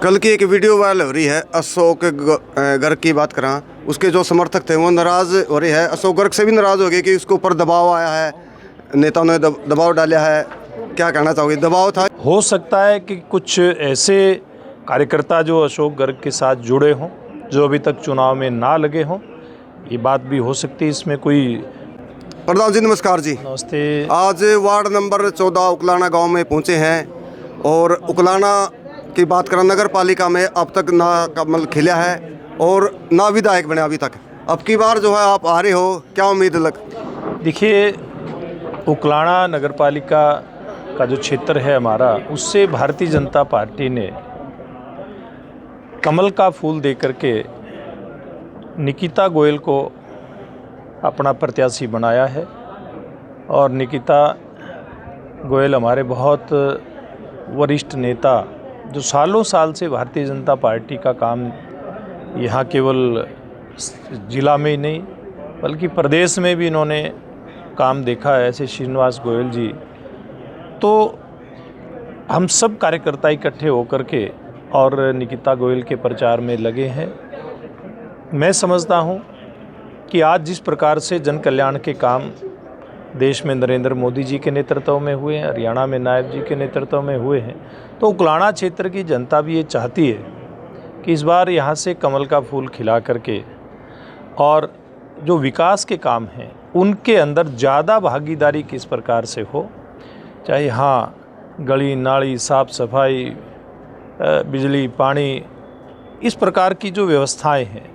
कल की एक वीडियो वायरल हो रही है अशोक गर्ग की बात करा, उसके जो समर्थक थे वो नाराज़ हो रहे हैं। अशोक गर्ग से भी नाराज़ हो गए कि उसके ऊपर दबाव आया है, नेताओं ने दबाव डाला है। क्या कहना चाहोगे? दबाव था? हो सकता है कि कुछ ऐसे कार्यकर्ता जो अशोक गर्ग के साथ जुड़े हों, जो अभी तक चुनाव में ना लगे हों, ये बात भी हो सकती है। इसमें कोई। प्रधान जी नमस्कार जी। नमस्ते। आज वार्ड नंबर 14 उकलाना गांव में पहुंचे हैं और उकलाना की बात करें, नगर पालिका में अब तक ना कमल खिला है और ना विधायक बने अभी तक। अब की बार जो है आप आ रहे हो, क्या उम्मीद लग? देखिए, उकलाना नगर पालिका का जो क्षेत्र है हमारा, उससे भारतीय जनता पार्टी ने कमल का फूल दे करके निकिता गोयल को अपना प्रत्याशी बनाया है। और निकिता गोयल हमारे बहुत वरिष्ठ नेता, जो सालों साल से भारतीय जनता पार्टी का काम यहाँ केवल जिला में ही नहीं बल्कि प्रदेश में भी इन्होंने काम देखा है, ऐसे श्रीनिवास गोयल जी। तो हम सब कार्यकर्ता इकट्ठे होकर के और निकिता गोयल के प्रचार में लगे हैं। मैं समझता हूँ कि आज जिस प्रकार से जन कल्याण के काम देश में नरेंद्र मोदी जी के नेतृत्व में हुए हैं, हरियाणा में नायब जी के नेतृत्व में हुए हैं, तो उकलाना क्षेत्र की जनता भी ये चाहती है कि इस बार यहाँ से कमल का फूल खिला करके और जो विकास के काम हैं उनके अंदर ज़्यादा भागीदारी किस प्रकार से हो, चाहे यहाँ गली नाली, साफ़ सफाई, बिजली, पानी, इस प्रकार की जो व्यवस्थाएं हैं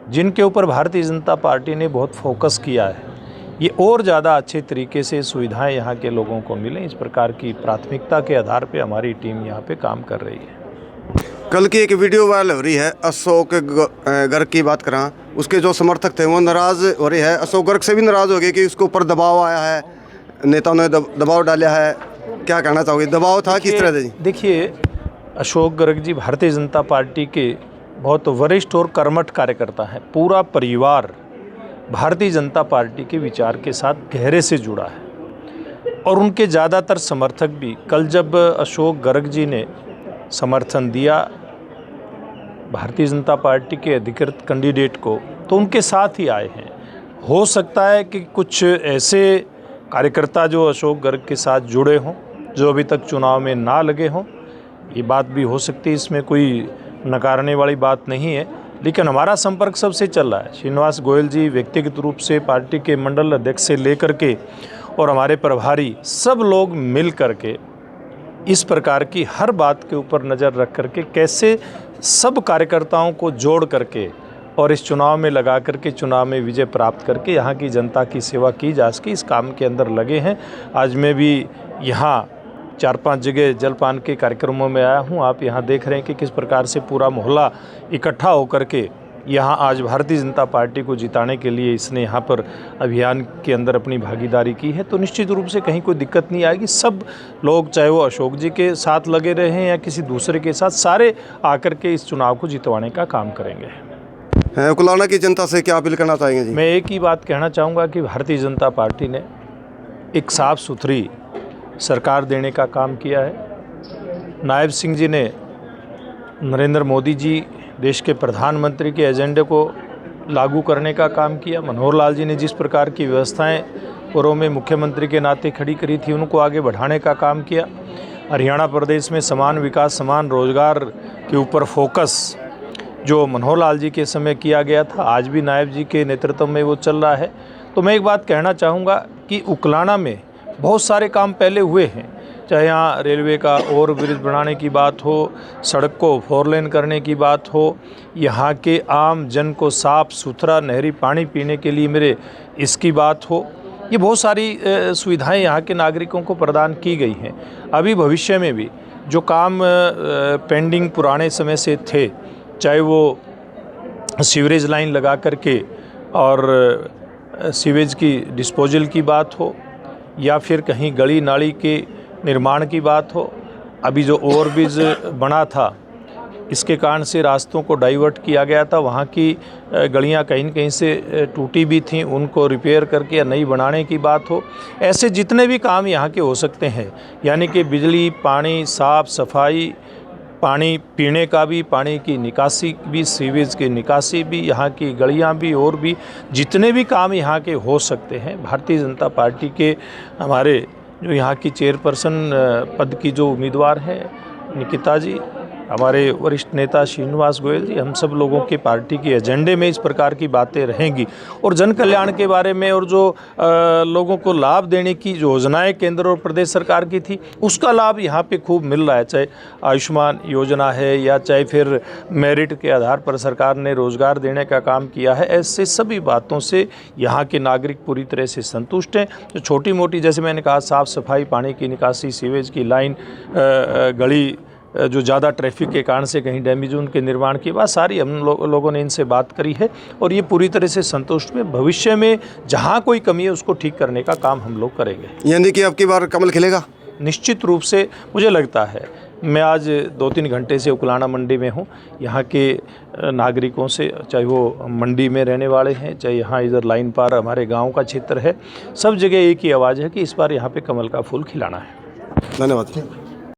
जिनके ऊपर भारतीय जनता पार्टी ने बहुत फोकस किया है, ये और ज़्यादा अच्छे तरीके से सुविधाएं यहाँ के लोगों को मिलें, इस प्रकार की प्राथमिकता के आधार पे हमारी टीम यहाँ पे काम कर रही है। कल की एक वीडियो वायरल हो रही है अशोक गर्ग की बात करा, उसके जो समर्थक थे वो नाराज़ हो रहे हैं। अशोक गर्ग से भी नाराज़ हो गए कि उसके ऊपर दबाव आया है, नेताओं ने दबाव डाला है। क्या कहना चाहोगे? दबाव था किस तरह से? देखिए, अशोक गर्ग जी भारतीय जनता पार्टी के बहुत वरिष्ठ और कर्मठ कार्यकर्ता हैं। पूरा परिवार भारतीय जनता पार्टी के विचार के साथ गहरे से जुड़ा है और उनके ज़्यादातर समर्थक भी कल जब अशोक गर्ग जी ने समर्थन दिया भारतीय जनता पार्टी के अधिकृत कैंडिडेट को, तो उनके साथ ही आए हैं। हो सकता है कि कुछ ऐसे कार्यकर्ता जो अशोक गर्ग के साथ जुड़े हों, जो अभी तक चुनाव में ना लगे हों, ये बात भी हो सकती है। इसमें कोई नकारने वाली बात नहीं है, लेकिन हमारा संपर्क सबसे चल रहा है। श्रीनिवास गोयल जी व्यक्तिगत रूप से पार्टी के मंडल अध्यक्ष से लेकर के और हमारे प्रभारी सब लोग मिल करके इस प्रकार की हर बात के ऊपर नज़र रख करके कैसे सब कार्यकर्ताओं को जोड़ करके और इस चुनाव में लगा करके चुनाव में विजय प्राप्त करके यहाँ की जनता की सेवा की जा सके, इस काम के अंदर लगे हैं। आज मैं भी यहाँ 4-5 जगह जलपान के कार्यक्रमों में आया हूँ। आप यहाँ देख रहे हैं कि किस प्रकार से पूरा मोहल्ला इकट्ठा होकर के यहाँ आज भारतीय जनता पार्टी को जिताने के लिए इसने यहाँ पर अभियान के अंदर अपनी भागीदारी की है। तो निश्चित रूप से कहीं कोई दिक्कत नहीं आएगी। सब लोग, चाहे वो अशोक जी के साथ लगे रहे हैं या किसी दूसरे के साथ, सारे आकर के इस चुनाव को जितवाने का काम करेंगे। उकलाना की जनता से क्या अपील करना चाहेंगे जी? मैं एक ही बात कहना चाहूँगा कि भारतीय जनता पार्टी ने एक साफ़ सुथरी सरकार देने का काम किया है। नायब सिंह जी ने नरेंद्र मोदी जी देश के प्रधानमंत्री के एजेंडे को लागू करने का काम किया। मनोहर लाल जी ने जिस प्रकार की व्यवस्थाएं पूर्व में मुख्यमंत्री के नाते खड़ी करी थी, उनको आगे बढ़ाने का काम किया। हरियाणा प्रदेश में समान विकास, समान रोजगार के ऊपर फोकस जो मनोहर लाल जी के समय किया गया था, आज भी नायब जी के नेतृत्व में वो चल रहा है। तो मैं एक बात कहना चाहूँगा कि उकलाना में बहुत सारे काम पहले हुए हैं, चाहे यहाँ रेलवे का ओवर ब्रिज बनाने की बात हो, सड़क को 4 लेन करने की बात हो, यहाँ के आम जन को साफ़ सुथरा नहरी पानी पीने के लिए मेरे इसकी बात हो, ये बहुत सारी सुविधाएं यहाँ के नागरिकों को प्रदान की गई हैं। अभी भविष्य में भी जो काम पेंडिंग पुराने समय से थे, चाहे वो सीवरेज लाइन लगा करके और सीवेज की डिस्पोजल की बात हो या फिर कहीं गली नाली के निर्माण की बात हो, अभी जो ओवरब्रिज बना था इसके कारण से रास्तों को डाइवर्ट किया गया था, वहाँ की गलियाँ कहीं न कहीं से टूटी भी थीं, उनको रिपेयर करके या नई बनाने की बात हो। ऐसे जितने भी काम यहाँ के हो सकते हैं, यानी कि बिजली, पानी, साफ़ सफाई, पानी पीने का भी, पानी की निकासी भी, सीवेज की निकासी भी, यहाँ की गलियाँ भी, और भी जितने भी काम यहाँ के हो सकते हैं, भारतीय जनता पार्टी के हमारे जो यहाँ की चेयरपर्सन पद की जो उम्मीदवार हैं निकिता जी, हमारे वरिष्ठ नेता श्रीनिवास गोयल जी, हम सब लोगों के पार्टी के एजेंडे में इस प्रकार की बातें रहेंगी। और जन कल्याण के बारे में और जो लोगों को लाभ देने की योजनाएं केंद्र और प्रदेश सरकार की थी, उसका लाभ यहाँ पे खूब मिल रहा है। चाहे आयुष्मान योजना है या चाहे फिर मेरिट के आधार पर सरकार ने रोजगार देने का काम किया है, ऐसे सभी बातों से यहाँ के नागरिक पूरी तरह से संतुष्ट हैं। जो छोटी मोटी, जैसे मैंने कहा, साफ़ सफाई, पानी की निकासी, सीवेज की लाइन, गली जो ज़्यादा ट्रैफिक के कारण से कहीं डैमेज, उनके निर्माण की बात सारी हम लोगों ने इनसे बात करी है और ये पूरी तरह से संतुष्ट में, भविष्य में जहाँ कोई कमी है उसको ठीक करने का काम हम लोग करेंगे। यानी कि अब की बार कमल खिलेगा? निश्चित रूप से मुझे लगता है। मैं आज 2-3 घंटे से उकलाना मंडी में हूँ। यहाँ के नागरिकों से, चाहे वो मंडी में रहने वाले हैं, चाहे यहाँ इधर लाइन पार हमारे गाँव का क्षेत्र है, सब जगह एक ही आवाज़ है कि इस बार यहाँ पे कमल का फूल खिलाना है। धन्यवाद।